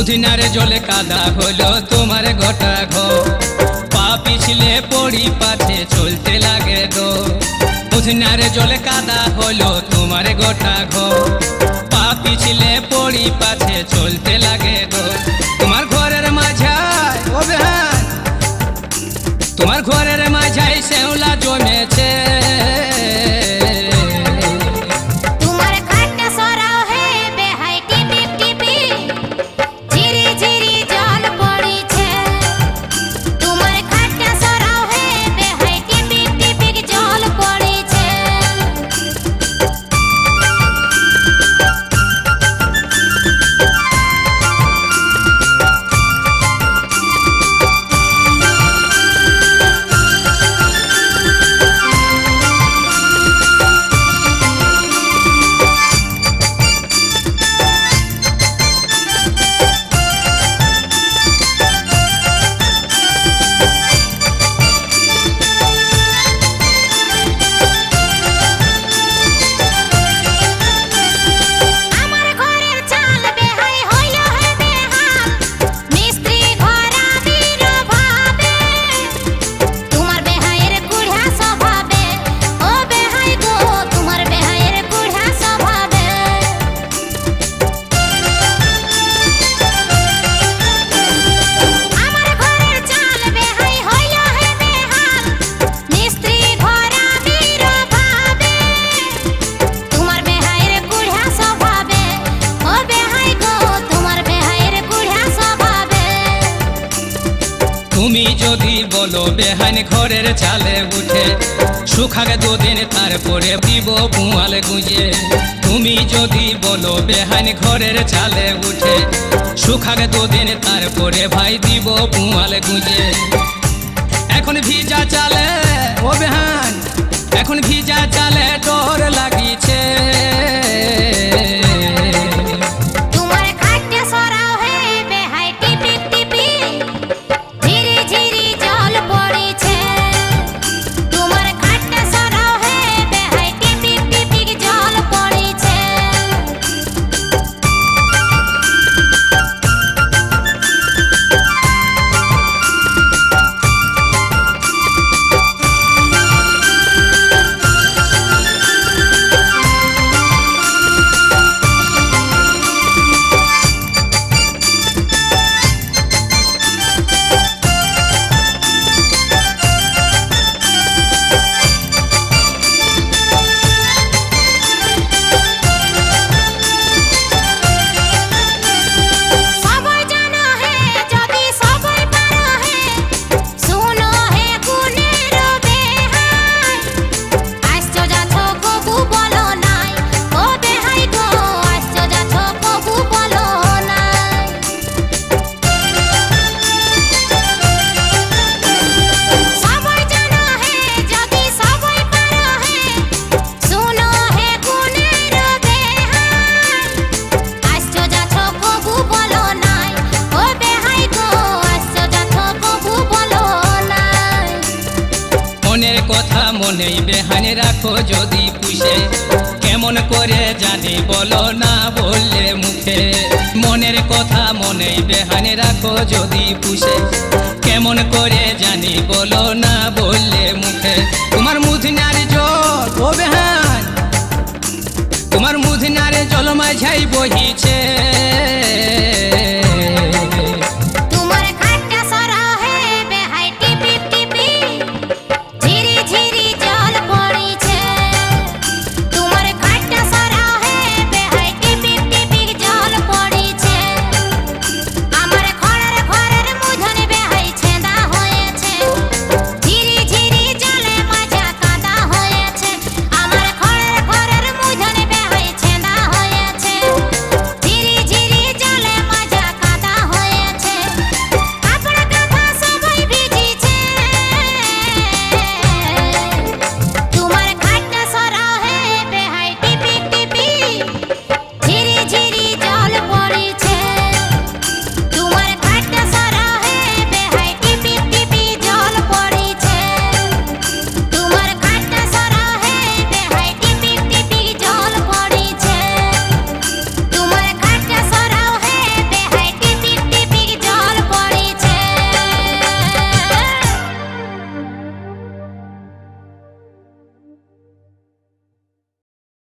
মুদিনার জলে কাদা হলো তোমার গোটা ঘর, পা পিছলে পড়ি পাছে চলতে লাগে গো। মুদিনার জলে কাদা হলো তোমার গোটা ঘর, পা পিছলে পড়ি পাছে চলতে লাগে গো। তোমার ঘরের মাঝায় ও বেহান, তোমার ঘরের মাঝায় শ্যাওলা জমেছে। তুমি যদি বলো বেহান ঘরের চালে উঠে, শুকাগে দুদিন তারপরে দিব পুয়াল গুঁজে। তুমি যদি বলো বেহান ঘরের চালে উঠে, শুকাগে দুদিন তারপরে ভাই দিব পুয়াল গুঁজে। এখন ভিজা চালে ও বেহান, এখন ভিজা চালে ডর লাগিছে। মনের কথা মনেই বেহানে রাখো যদি পুষে, কেমন করে জানি বলো না বললে মুখে। মনের কথা মনেই বেহানে রাখো যদি পুষে, কেমন করে জানি বলো না বললে মুখে। তোমার মুদিনার জল ও বেহান, তোমার মুদিনার জল মাঝাই বহিছে।